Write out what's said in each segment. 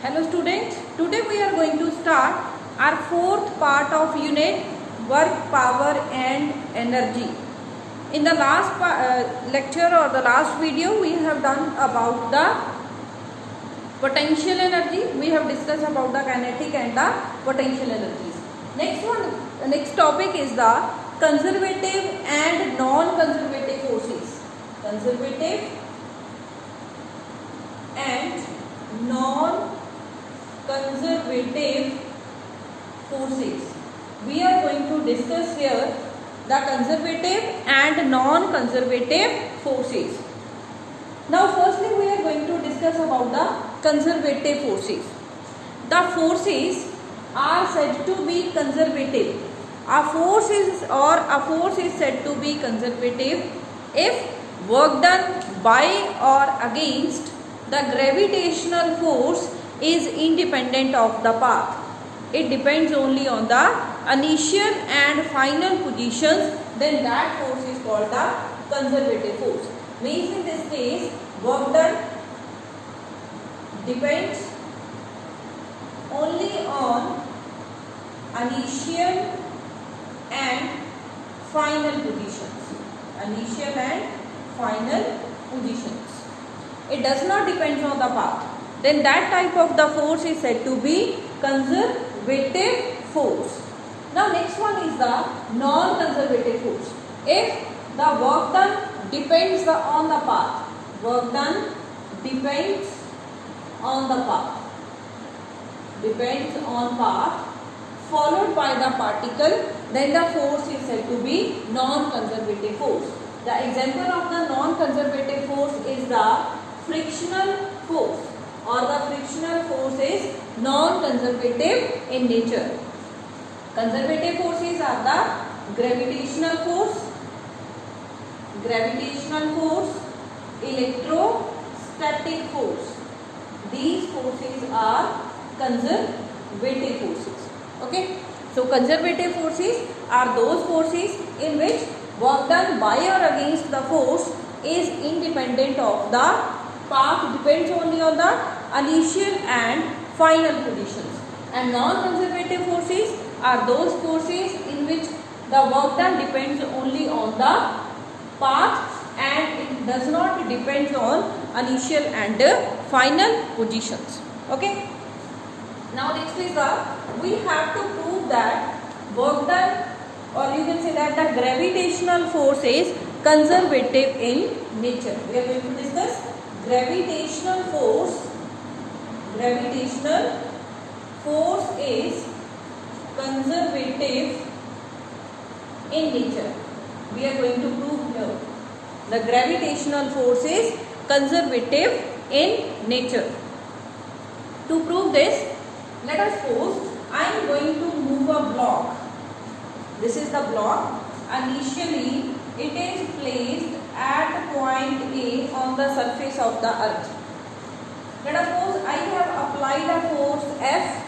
Hello students, today we are going to start our fourth part of unit work, power and energy. In the last lecture or the last video we have done about the potential energy. We have discussed about the kinetic and the potential energies. Next topic is the conservative and non-conservative forces. Conservative and non-conservative forces. We are going to discuss here the conservative and non-conservative forces. Now firstly we are going to discuss about the conservative forces. The forces are said to be conservative. A force is said to be conservative if work done by or against the gravitational force is independent of the path. It depends only on the initial and final positions, then that force is called the conservative force. Means in this case, work done depends only on initial and final positions. Initial and final positions. It does not depend on the path. Then that type of the force is said to be conservative force. Now next one is the non-conservative force. If the work done depends on the path. Work done depends on the path. Depends on path followed by the particle, then the force is said to be non-conservative force. The example of the non-conservative force is the frictional force, or the frictional force is non-conservative in nature. Conservative forces are the gravitational force, electrostatic force. These forces are conservative forces. Okay, so conservative forces are those forces in which work done by or against the force is independent of the path, depends only on the initial and final positions. And non-conservative forces are those forces in which the work done depends only on the path and it does not depend on initial and final positions. Okay. Now next is we have to prove that work done, or you can say that the gravitational force is conservative in nature. We are going to discuss gravitational force. Gravitational force is conservative in nature. We are going to prove here. The gravitational force is conservative in nature. To prove this, let us suppose I am going to move a block. This is the block. Initially, it is placed at point A on the surface of the earth. Let us suppose I have applied a force F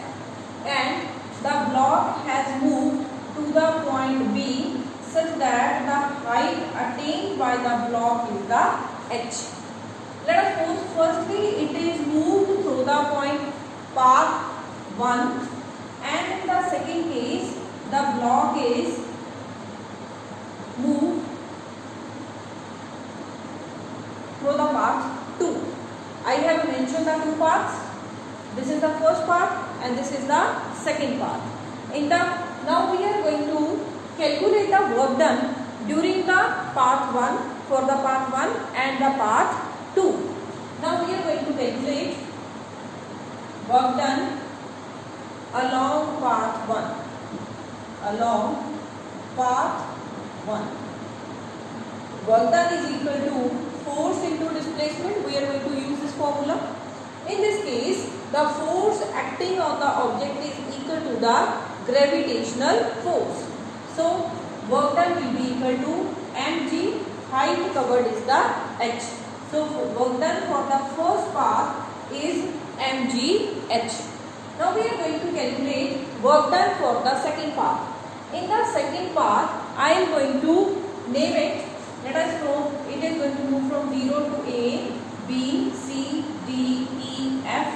and the block has moved to the point B such that the height attained by the block is the h. Let us suppose firstly it is moved through the point path 1, and in the second case the block is moved through the path 2. I have mentioned the two paths. This is the first path and this is the second path. Now we are going to calculate the work done during the path 1 for the path 1 and the path 2. Now we are going to calculate work done along path 1. Along path 1. Work done is equal to force into displacement. We are going to use this formula. In this case, the force acting on the object is equal to the gravitational force. So, work done will be equal to mg, height covered is the h. So, work done for the first path is mgh. Now, we are going to calculate work done for the second path. In the second path, I am going to name it. Let us know it is going to move from 0 to A, B, C, D, E, F,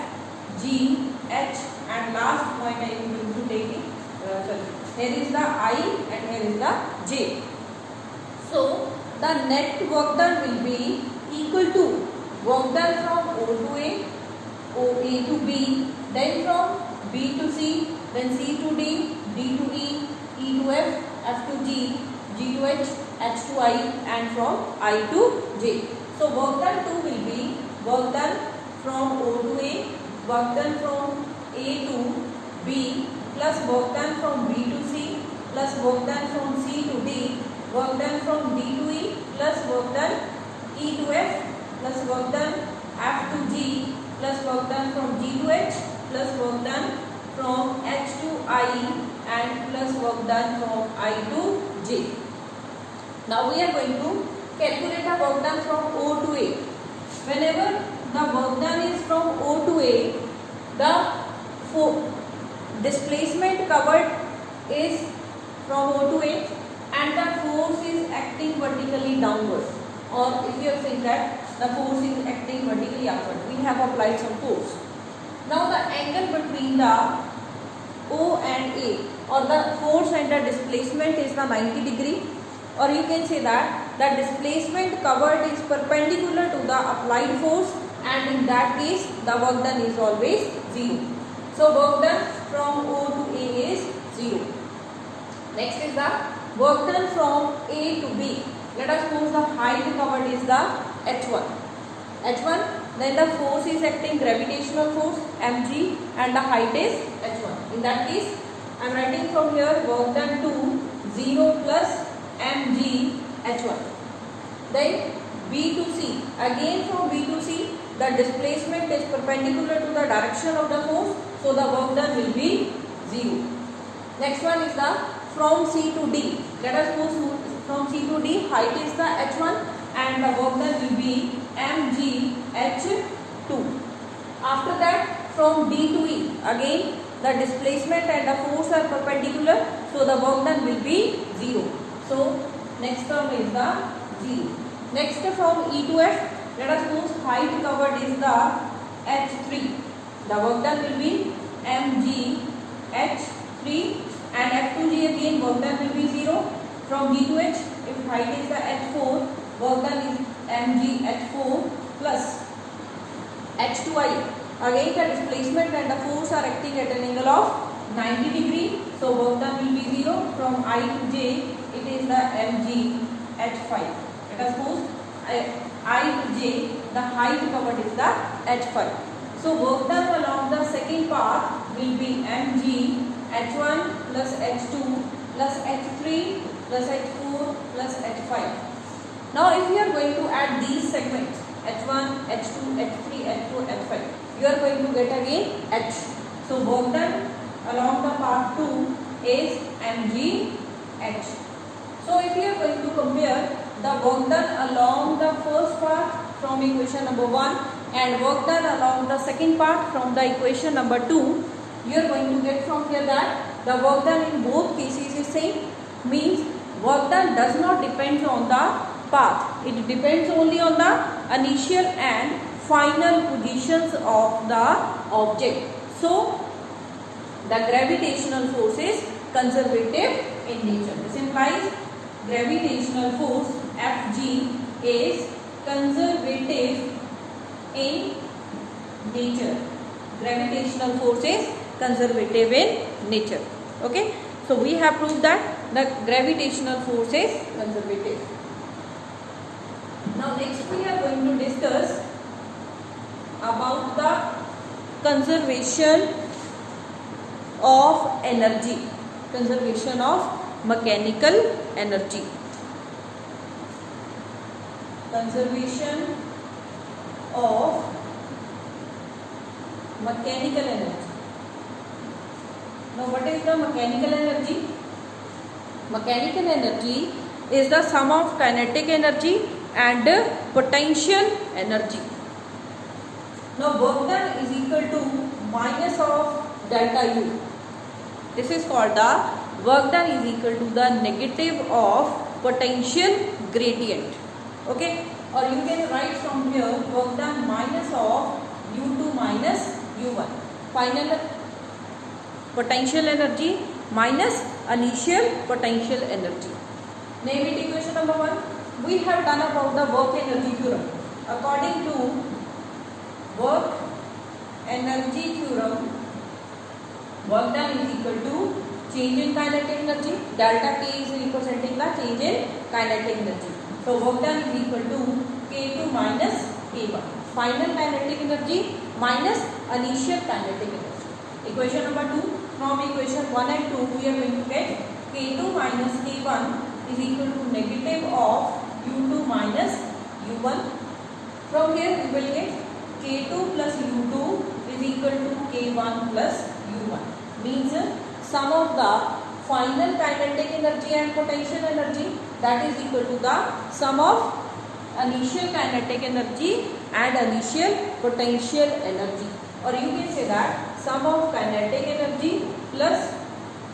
G, G, H, and last point I am going to take it. Here is the I and here is the J. So the net work done will be equal to work done from O to A, A to B, then from B to C, then C to D, D to E, E to F, F to G, G to H, H to I, and from I to J. So work done 2 will be work done from O to A, work done from A to B, plus work done from B to C, plus work done from C to D, work done from D to E, plus work done E to F, plus work done F to G, plus work done from G to H, plus work done from H to I, and plus work done from I to J. Now we are going to calculate the work done from O to A. Whenever the work done is from O to A, the displacement covered is from O to A and the force is acting vertically downward, or if you are saying that the force is acting vertically upward, we have applied some force. Now the angle between the O and A, or the force and the displacement, is the 90 degree, or you can say that the displacement covered is perpendicular to the applied force, and in that case the work done is always 0. So work done from O to A is 0. Next is the work done from A to B. Let us suppose the height covered is the H1, then the force is acting gravitational force mg and the height is H1. In that case I am writing from here work done to 0 plus mg H1. Then B to C, again from B to C the displacement is perpendicular to the direction of the force, so the work done will be 0. Next one is the from C to D. Let us suppose from C to D height is the H1 and the work done will be mg H2. After that from D to E, again the displacement and the force are perpendicular, so the work done will be 0. So next term is the 0. Next from E to F, let us suppose height covered is the H3. The work done will be mg H3, and F to G again work done will be 0. From G to H, if height is the H4, work done is mg H4 plus H to I. Again the displacement and the force are acting at an angle of 90 degree, so work done will be 0. From I to J, it is the mg H5. Let us suppose I to J, the height covered is the H5. So work done along the second path will be mg H1 plus H2 plus H3 plus H4 plus H5. Now if you are going to add these segments H1, H2, H3, H4, H5, you are going to get again H. So work done along the path 2 is mg H. So if you are going to compare the work done along the first part from equation number 1 and work done along the second part from the equation number 2, you are going to get from here that the work done in both cases is same, means work done does not depend on the path, it depends only on the initial and final positions of the object. So the gravitational force is conservative in nature. This implies gravitational force Fg is conservative in nature. Gravitational force is conservative in nature. Okay, so we have proved that the gravitational force is conservative. Now next we are going to discuss about the conservation of energy, conservation of mechanical energy. Conservation of mechanical energy. Now what is the mechanical energy? Mechanical energy is the sum of kinetic energy and potential energy. Now work done is equal to minus of delta U. This is called the work done is equal to the negative of potential gradient. Okay, or you can write from here work done minus of U2 minus U1. final potential energy minus initial potential energy. Name it equation number 1. We have done about the work energy theorem. According to work energy theorem, work done is equal to change in kinetic energy. Delta K is representing the change in kinetic energy. So work done is equal to K2 minus K1. Final kinetic energy minus initial kinetic energy. Equation number 2. From equation 1 and 2 we are going to get K2 minus K1 is equal to negative of U2 minus U1. From here we will get K2 plus U2 is equal to K1 plus U1. Means sum of the final kinetic energy and potential energy, that is equal to the sum of initial kinetic energy and initial potential energy. Or you can say that sum of kinetic energy plus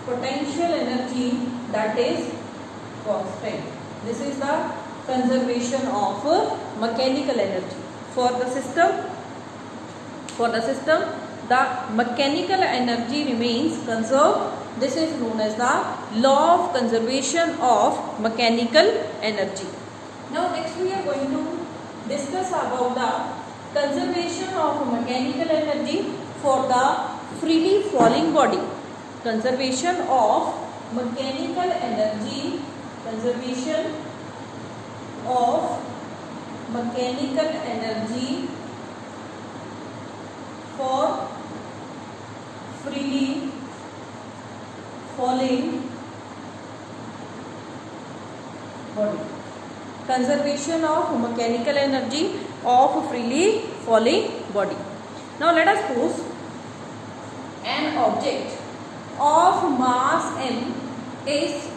potential energy, that is constant. This is the conservation of mechanical energy. For the system, the mechanical energy remains conserved. This is known as the law of conservation of mechanical energy. Now next we are going to discuss about the conservation of mechanical energy for the freely falling body. Conservation of mechanical energy, conservation of mechanical energy for freely falling body. Conservation of mechanical energy of freely falling body. Now let us suppose an object of mass m is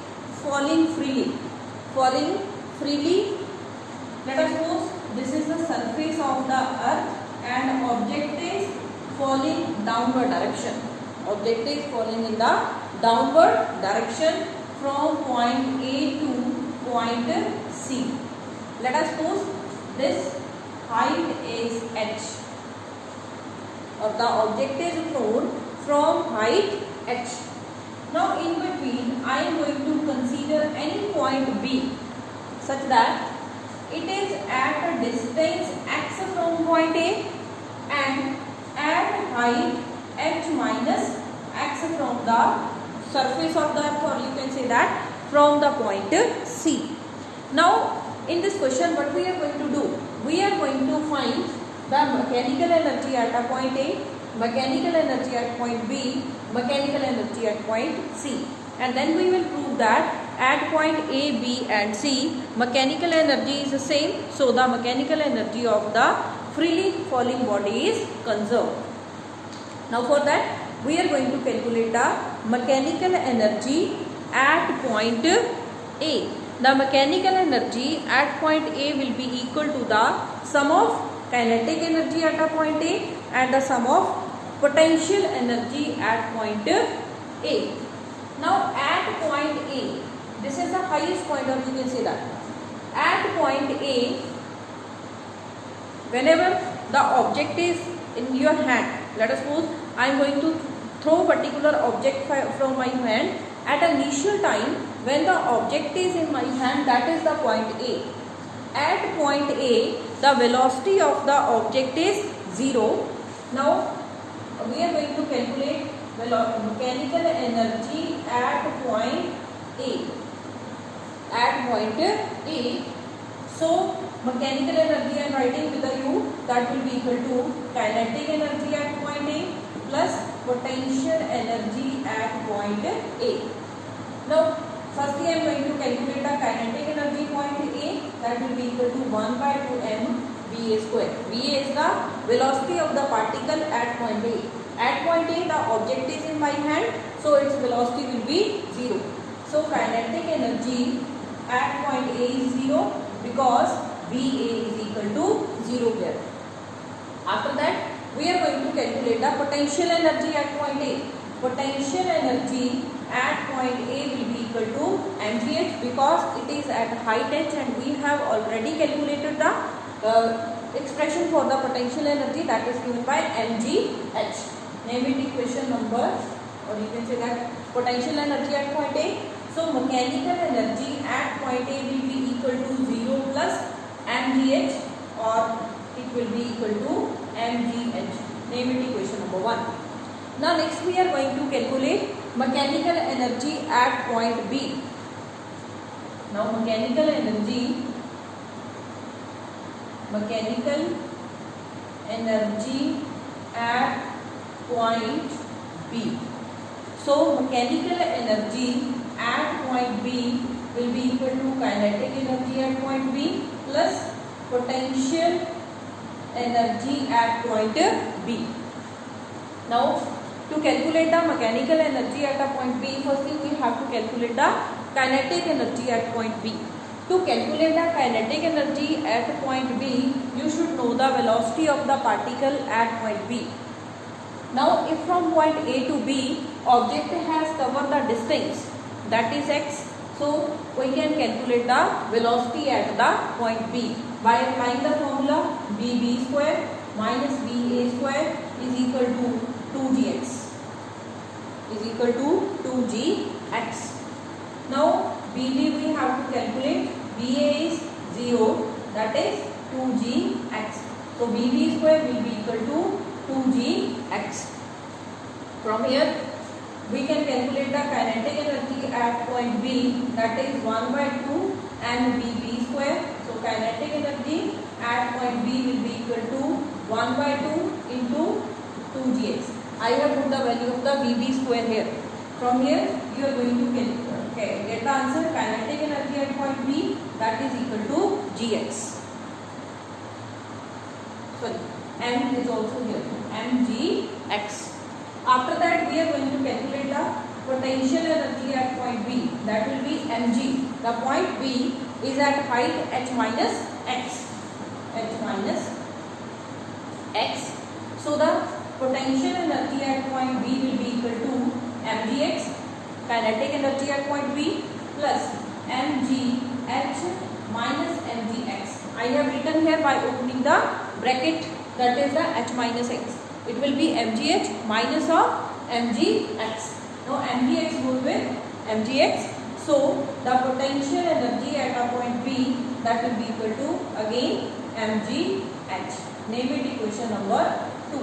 falling freely. Let us suppose this is the surface of the earth and object is falling downward direction. Object is falling in the downward direction from point A to point C. Let us suppose this height is h, or the object is thrown from height h. Now in between I am going to consider any point B such that it is at a distance x from point A and at height h minus x from the surface of the earth, or you can say that from the point C. Now in this question what we are going to do? We are going to find the mechanical energy at a point A, mechanical energy at point B, mechanical energy at point C, and then we will prove that at point A, B and C mechanical energy is the same, so the mechanical energy of the freely falling body is conserved. Now for that we are going to calculate the mechanical energy at point A. The mechanical energy at point A will be equal to the sum of kinetic energy at a point A and the sum of potential energy at point A. Now at point A, this is the highest point, or you can say that at point A, whenever the object is in your hand, let us suppose I am going to throw particular object from my hand at an initial time when the object is in my hand, that is the point A. At point A, the velocity of the object is 0. Now we are going to calculate mechanical energy at point A. At point A, so mechanical energy I am writing with a U, that will be equal to kinetic energy at point A plus potential energy at point A. Now firstly I am going to calculate the kinetic energy point A, that will be equal to 1 by 2 m VA square. VA is the velocity of the particle at point A. At point A the object is in my hand, so its velocity will be 0. So kinetic energy at point A is 0 because VA is equal to 0 here. After that we are going to calculate the potential energy at point A. Potential energy at point A will be equal to mgh because it is at height h, and we have already calculated the expression for the potential energy, that is given by mgh. Name it equation number, or you can say that potential energy at point A. So mechanical energy at point A will be equal to 0 plus mgh, or it will be equal to mgh. Name it equation number 1. Now next we are going to calculate mechanical energy at point B. Now mechanical energy at point B. So mechanical energy at point B will be equal to kinetic energy at point B plus potential energy at point B. Now to calculate the mechanical energy at a point B, firstly we have to calculate the kinetic energy at point B. To calculate the kinetic energy at point B, you should know the velocity of the particle at point B. Now if from point A to B, object has covered the distance, that is x, so we can calculate the velocity at the point B by applying the formula bb square minus ba square is equal to 2gx is equal to 2gx. Now bb we have to calculate, ba is 0, that is 2gx. So bb square will be equal to 2gx. From here we can calculate the kinetic energy at point B, that is 1 by 2 and bb square. So kinetic energy at point B will be equal to 1 by 2 into 2gx. I have put the value of the bb square here. From here you are going to get the answer, kinetic energy at point B, that is equal to gx. Sorry, m is also here, mgx. After that we are going to calculate the potential energy at point B, that will be mg. The point B is at height h minus x. So the potential energy at point B will be equal to mgx, kinetic energy at point B, plus mgh minus mgx. I have written here by opening the bracket, that is the h minus x. It will be mgh minus of mgx. Now mgx goes with mgx. So the potential energy at a point B, that will be equal to again mgh. Name it equation number 2.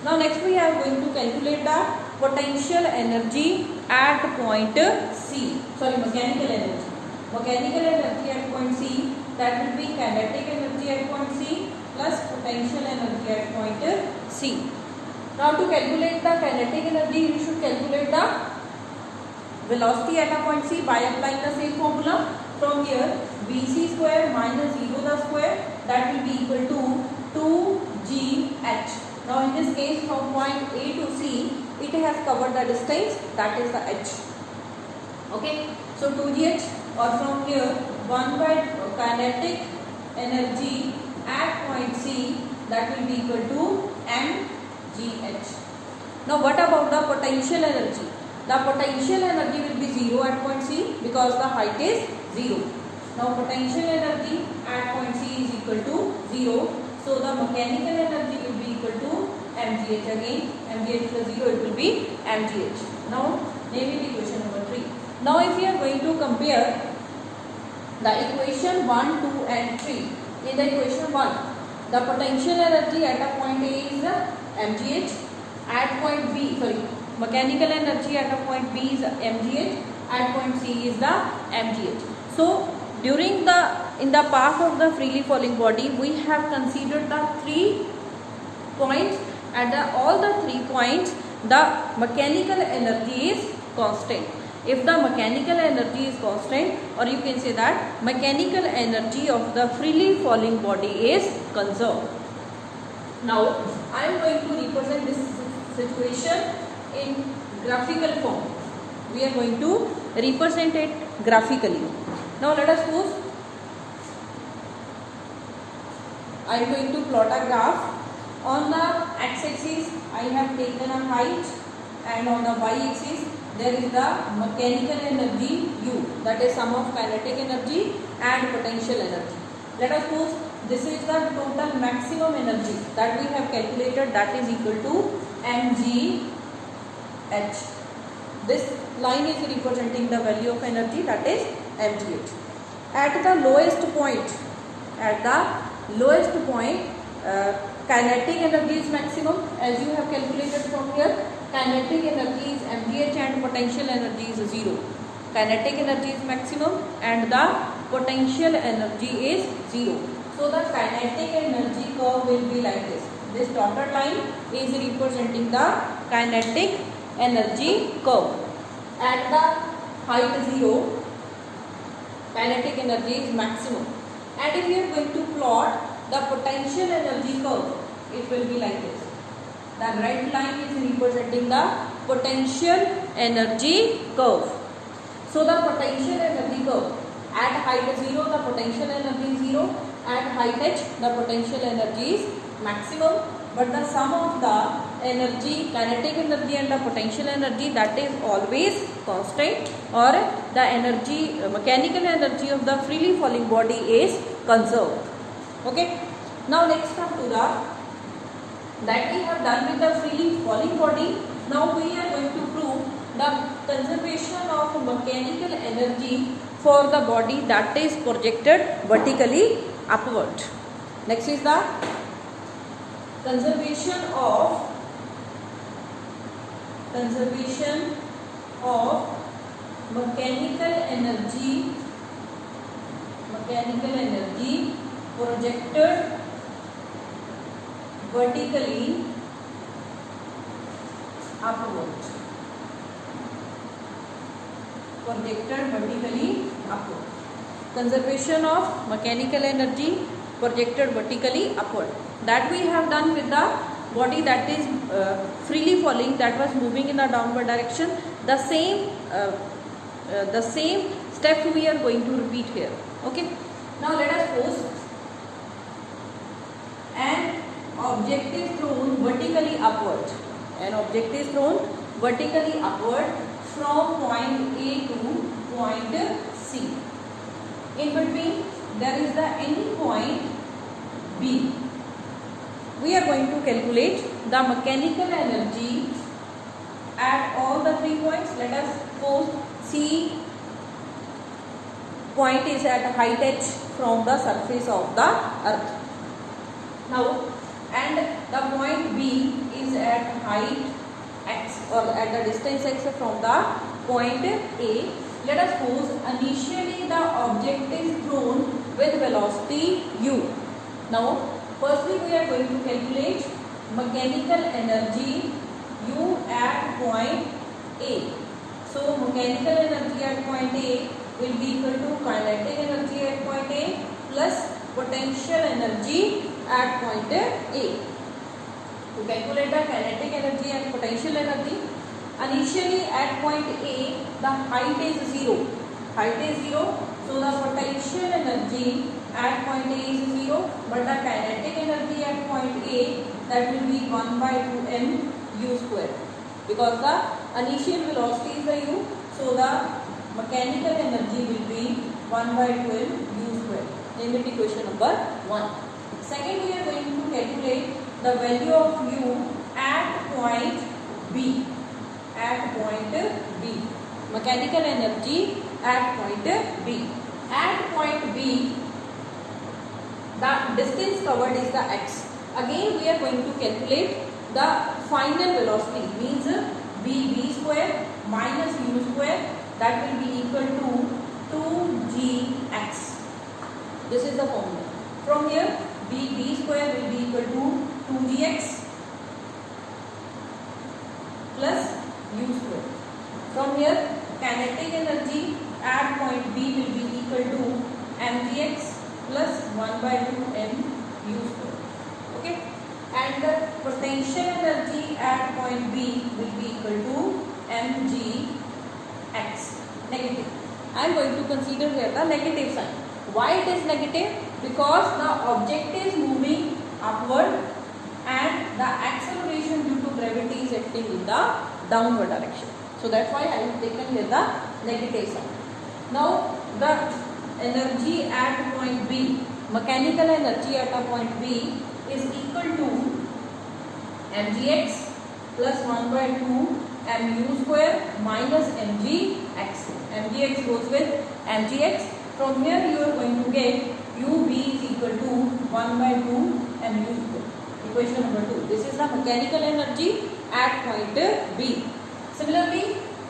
Now next we are going to calculate the potential energy at point C. Sorry, mechanical energy. Mechanical energy at point C, that will be kinetic energy at point C plus potential energy at point C. Now to calculate the kinetic energy, you should calculate the velocity at a point C by applying the same formula. From here, bc square minus 0 the square, that will be equal to 2gh. Now in this case, from point A to C, it has covered the distance, that is the h. Okay, so 2gh, or from here 1 by kinetic energy at point C, that will be equal to mgh. Now what about the potential energy? The potential energy will be 0 at point C because the height is 0. Now potential energy at point C is equal to 0. So the mechanical energy will be equal to mgh again. Mgh plus 0, it will be mgh. Now name it equation number 3. Now if we are going to compare the equation 1, 2 and 3. In the equation 1, the potential energy at a point A is mgh. At point B, mechanical energy at a point B is mgh. At point C is the mgh. So during in the path of the freely falling body, we have considered the 3 points. At all the 3 points, the mechanical energy is constant. If the mechanical energy is constant, or you can say that mechanical energy of the freely falling body is conserved. Now I am going to represent this situation in graphical form. We are going to represent it graphically. Now let us suppose I am going to plot a graph. On the x-axis I have taken a height, and on the y-axis there is the mechanical energy U, that is sum of kinetic energy and potential energy. Let us suppose this is the total maximum energy that we have calculated, that is equal to mgh. This line is representing the value of energy, that is mgh. At the lowest point, kinetic energy is maximum, as you have calculated from here. Kinetic energy is mgh and potential energy is 0. Kinetic energy is maximum and the potential energy is 0. So the kinetic energy curve will be like this. This dotted line is representing the kinetic energy curve. At the height 0, kinetic energy is maximum. And if we are going to plot the potential energy curve, it will be like this. The red line is representing the potential energy curve. So the potential energy curve, at height 0, the potential energy is 0. At height h, the potential energy is maximum. But the sum of the energy, kinetic energy and the potential energy, that is always constant, or the energy, mechanical energy of the freely falling body is conserved. Okay. Now next come to the, that we have done with the freely falling body. Now we are going to prove the conservation of mechanical energy for the body that is projected vertically upward. Next is the conservation of mechanical energy projected vertically upward. Conservation of mechanical energy projected vertically upward. That we have done with the body that is freely falling, that was moving in the downward direction. The same step we are going to repeat here. Okay. Now let us suppose an object is thrown vertically upward. From point A to point C. In between there is any point B. We are going to calculate the mechanical energy at all the 3 points. Let us suppose C point is at height h from the surface of the earth. Now, and the point B is at height x, or at the distance x from the point A. Let us suppose initially the object is thrown with velocity u. Now, firstly we are going to calculate mechanical energy u at point A. So, mechanical energy at point A will be equal to kinetic energy at point A plus potential energy at point A. To calculate the kinetic energy and potential energy, initially at point A the height is 0. So the potential energy at point A is 0, but the kinetic energy at point A, that will be 1 by 2m u square, because the initial velocity is the u. So the mechanical energy will be 1 by 2m u square. Limit equation number 1. Second, we are going to calculate the value of u at point B. Mechanical energy at point B. At point B, the distance covered is the x. Again, we are going to calculate the final velocity, means vv square minus u square, that will be equal to 2gx. This is the formula. From here, vv square will be equal to 2gx plus u square. From here, kinetic energy at point B will be equal to mgx plus 1 by 2m u square. Okay. And the potential energy at point B will be equal to mgx. Negative. I am going to consider here the negative sign. Why it is negative? Because the object is moving upward and the acceleration due to gravity is acting in the downward direction. So that's why I have taken here the negative sign. Now the energy at point B, mechanical energy at a point B is equal to mgx plus 1 by 2 mu square minus mgx. Mgx goes with mgx. From here you are going to get ub is equal to 1 by 2 mu square. Equation number 2. This is the mechanical energy at point B. Similarly,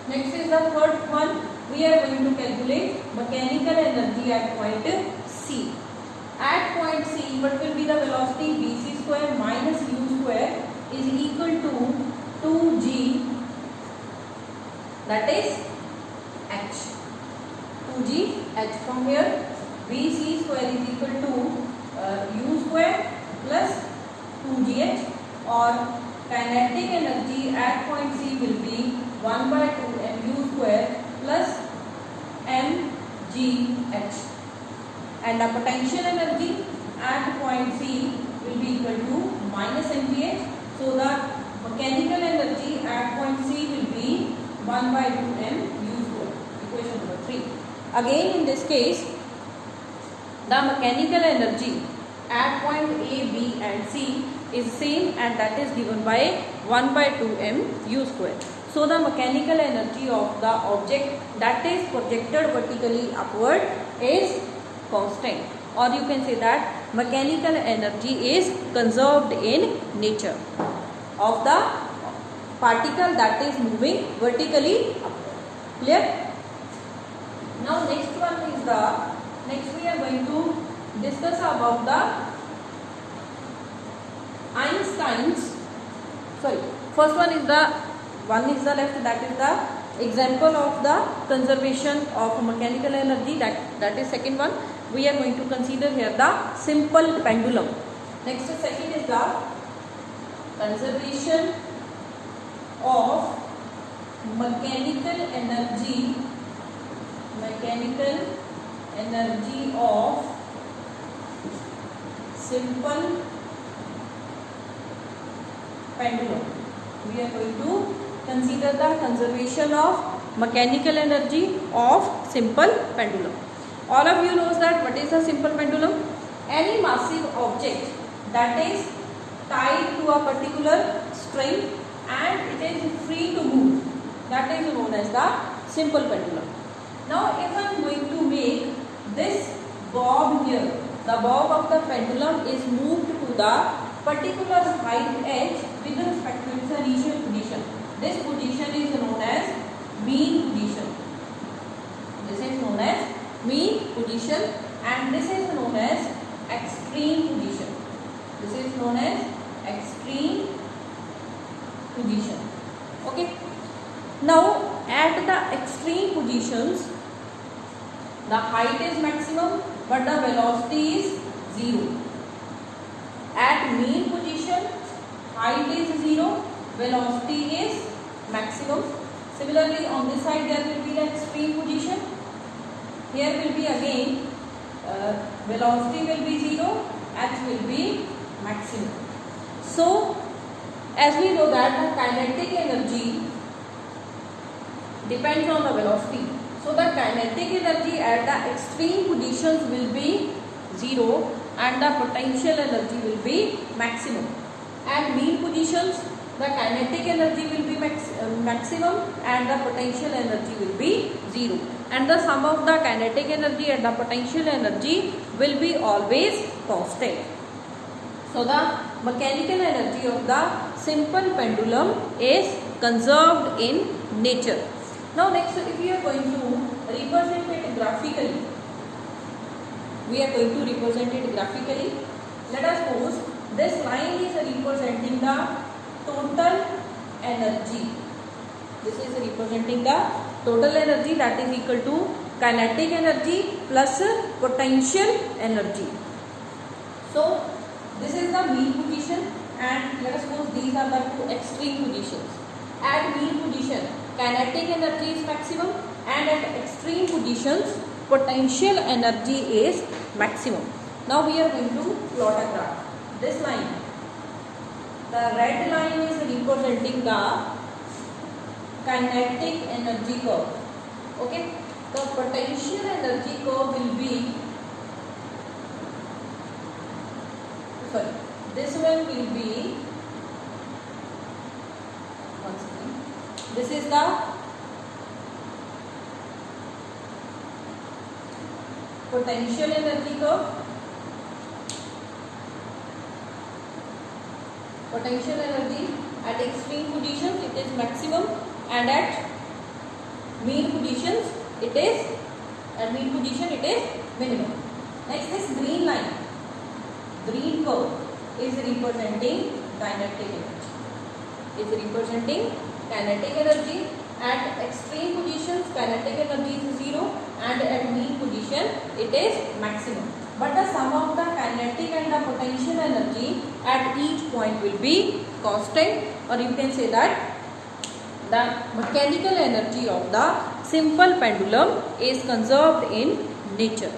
next is the third one. We are going to calculate mechanical energy at point C. At point C, what will be the velocity? Bc square minus u square is equal to 2g, that is h. 2g h. From here, bc square is equal to u square plus 2gh, or kinetic energy at point C will be 1 by 2 mu square plus mgh, and the potential energy at point C will be equal to minus mgh. So the mechanical energy at point C will be 1 by 2 mu square. Equation number 3. Again in this case, the mechanical energy at point A, B and C is same, and that is given by 1 by 2 mu square. So the mechanical energy of the object that is projected vertically upward is constant, or you can say that mechanical energy is conserved in nature of the particle that is moving vertically upward. Clear? Now next we are going to discuss about the first one is the left, that is the example of the conservation of mechanical energy, that is second one. We are going to consider here the simple pendulum. Next second is the conservation of mechanical energy of simple pendulum. We are going to consider the conservation of mechanical energy of simple pendulum. All of you knows that what is a simple pendulum? Any massive object that is tied to a particular string and it is free to move, that is known as the simple pendulum. Now if I am going to make this bob here, the bob of the pendulum is moved to the particular height h with respect to its initial position. This position is known as mean position. This is known as mean position, and this is known as extreme position. This is known as extreme position. Okay. Now at the extreme positions, the height is maximum but the velocity is 0. At mean position, height is 0, velocity is maximum. Similarly, on this side there will be the extreme position. Here will be again velocity will be 0, h will be maximum. So, as we know that the kinetic energy depends on the velocity. So, the kinetic energy at the extreme positions will be 0 and the potential energy will be maximum. At mean positions, the kinetic energy will be maximum and the potential energy will be 0. And the sum of the kinetic energy and the potential energy will be always constant. So, the mechanical energy of the simple pendulum is conserved in nature. Now, next, if we are going to represent it graphically, let us suppose this line is representing the total energy. This is representing the total energy, that is equal to kinetic energy plus potential energy. So, this is the mean position, and let us suppose these are the two extreme positions. At mean position, kinetic energy is maximum, and at extreme positions, potential energy is maximum. Now we are going to plot a graph. This line, the red line is representing the kinetic energy curve. Okay, the potential energy curve will be, this one will be This is the potential energy curve. Potential energy at extreme positions it is maximum, and at mean positions it is minimum. Next, this green line, green curve is representing kinetic energy. At extreme positions kinetic energy is 0, and at mean position it is maximum. But the sum of the kinetic and the potential energy at each point will be constant, or you can say that the mechanical energy of the simple pendulum is conserved in nature.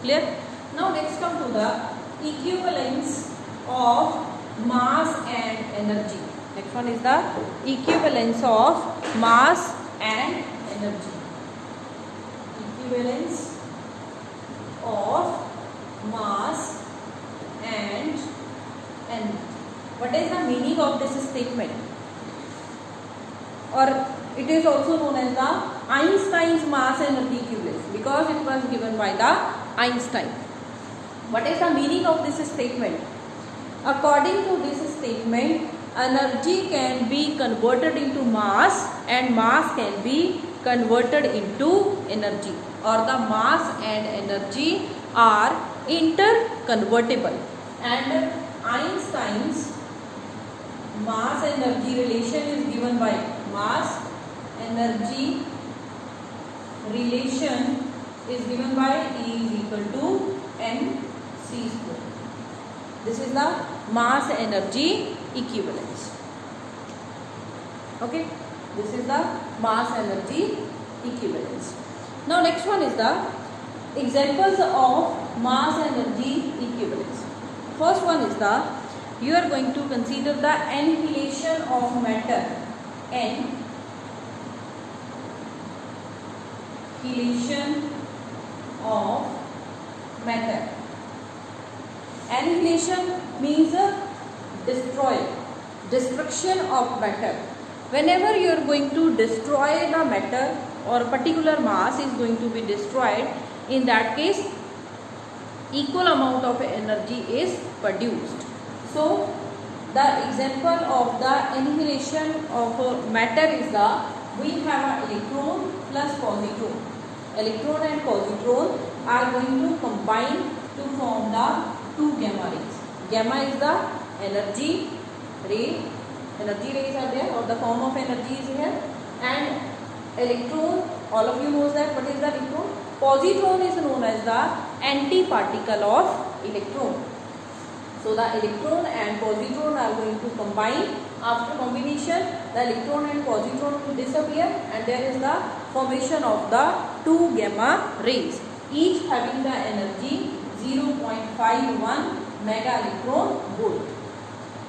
Clear? Now let's come to the equivalence of mass and energy. Next one is the equivalence of mass and energy. Equivalence of mass and energy. What is the meaning of this statement? Or it is also known as the Einstein's mass energy equivalence, because it was given by the Einstein. What is the meaning of this statement? According to this statement, energy can be converted into mass and mass can be converted into energy, or the mass and energy are interconvertible, and Einstein's mass energy relation is given by mass energy relation is given by E is equal to mc square. This is the mass energy equivalence. Okay, this is the mass energy equivalence. Now next one is the examples of mass energy equivalence. First one is the, you are going to consider the annihilation of matter. Annihilation of matter. Annihilation means destruction of matter. Whenever you are going to destroy the matter or particular mass is going to be destroyed, in that case equal amount of energy is produced. So the example of the annihilation of matter is the, we have an electron plus positron. Electron and positron are going to combine to form the two gamma rays. Gamma is the energy ray. Energy rays are there, or the form of energy is here. And electron, all of you knows that. What is the electron? Positron is known as the antiparticle of electron. So the electron and positron are going to combine. After combination, the electron and positron will disappear, and there is the formation of the two gamma rays, each having the energy 0.51 mega electron volt.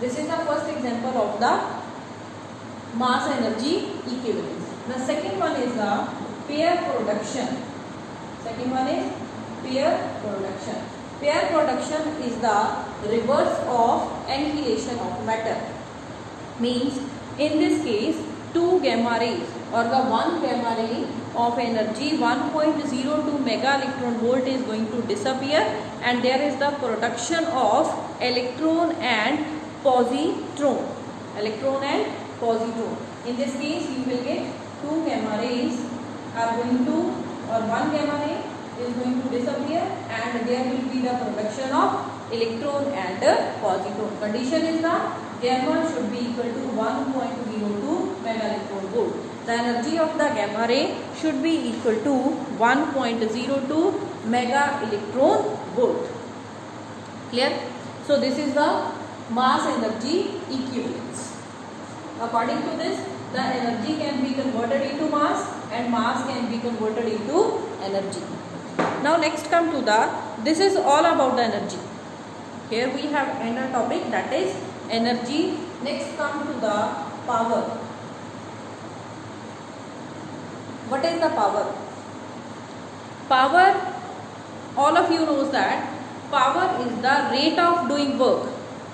This is the first example of the mass energy equivalence. The second one is the pair production. Second one is pair production. Pair production is the reverse of annihilation of matter. Means in this case, two gamma rays, or the one gamma ray of energy 1.02 mega electron volt is going to disappear, and there is the production of electron and positron. Electron and positron. In this case, you will get two gamma rays are going to, or one gamma ray is going to disappear, and there will be the production of electron and positron. Condition is the gamma should be equal to 1.02 mega electron volt. The energy of the gamma ray should be equal to 1.02 mega electron volt. Clear? So this is the mass energy equivalence. According to this, the energy can be converted into mass and mass can be converted into energy. Now next come to the, this is all about the energy. Here we have another topic, that is energy. Next come to the power. What is the power? Power, all of you knows that power is the rate of doing work.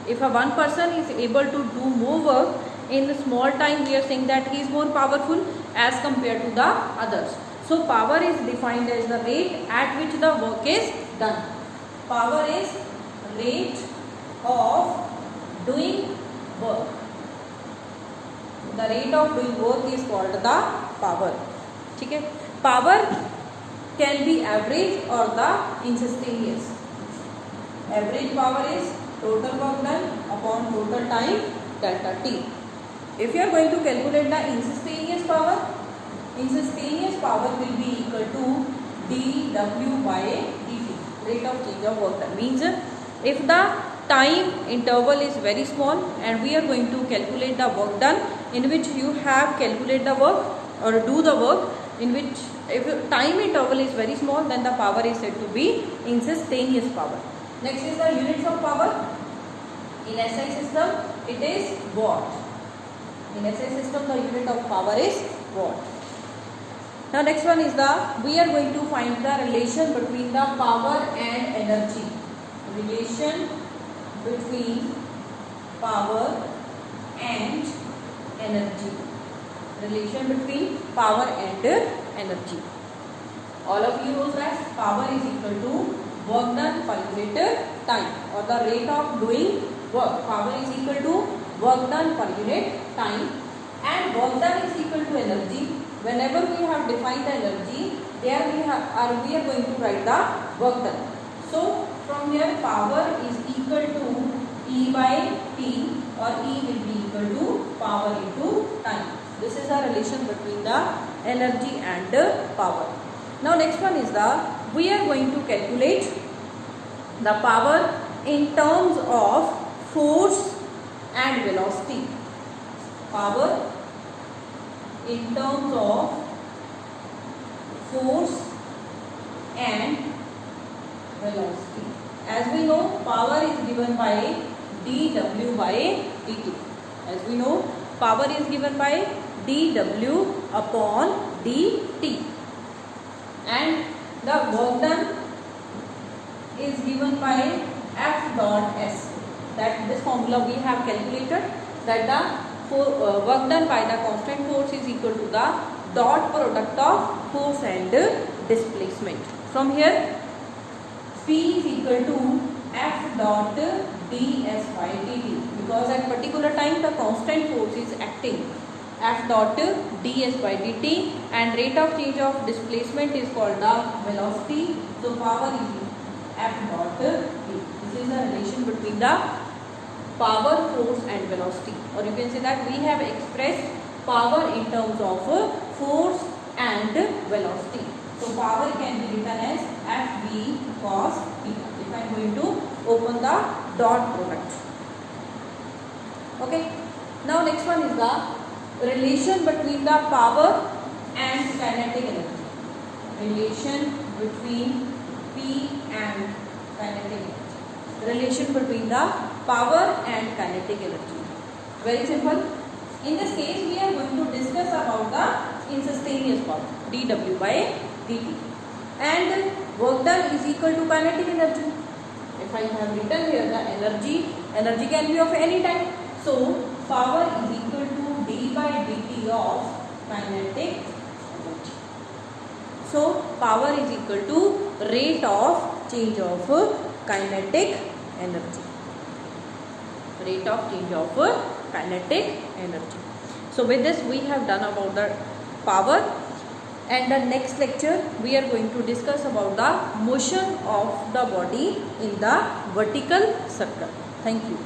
If a one person is able to do more work, in the small time we are saying that he is more powerful as compared to the others. So power is defined as the rate at which the work is done. Power is rate of doing work. The rate of doing work is called the power. ठीक है. Power can be average or the instantaneous. Average power is total work done upon total time delta T. If you are going to calculate the instantaneous power will be equal to dW by dt, rate of change of work done. Means if the time interval is very small and we are going to calculate the work done in which you have calculate the work or do the work in which if time interval is very small, then the power is said to be instantaneous power. Next is the units of power. In SI system it is watt. In SI system the unit of power is watt. Now next one is we are going to find the relation between the power and energy. Relation between power and energy. Relation between power and energy. All of you know that power is equal to work done per unit time, or the rate of doing work. Power is equal to work done per unit time, and work done is equal to energy. Whenever we have defined the energy, there we are going to write the work done. So from here power is equal to E by T, or E will be equal to power into time. This is the relation between the energy and power. Now next one is we are going to calculate the power in terms of force and velocity. Power in terms of force and velocity. As we know, power is given by dW by dt. As we know, power is given by dW upon dt, and the work done is given by F dot S. That this formula we have calculated, that the work done by the constant force is equal to the dot product of force and displacement. From here P is equal to F dot ds by dt, because at particular time the constant force is acting. F dot ds by dt, and rate of change of displacement is called the velocity. So power is F dot v. This is the relation between the power, force and velocity, or you can say that we have expressed power in terms of force and velocity. So power can be written as Fv cos theta. If I am going to open the dot product. Okay. Now next one is the relation between the power and kinetic energy. Relation between P and kinetic energy. Relation between the power and kinetic energy. Very simple. In this case, we are going to discuss about the instantaneous power, dW by dt, and work done is equal to kinetic energy. If I have written here the energy can be of any time. So power is equal to d by dt of kinetic energy. So power is equal to rate of change of kinetic energy. Rate of change of kinetic energy. So with this we have done about the power, and the next lecture we are going to discuss about the motion of the body in the vertical circle. Thank you.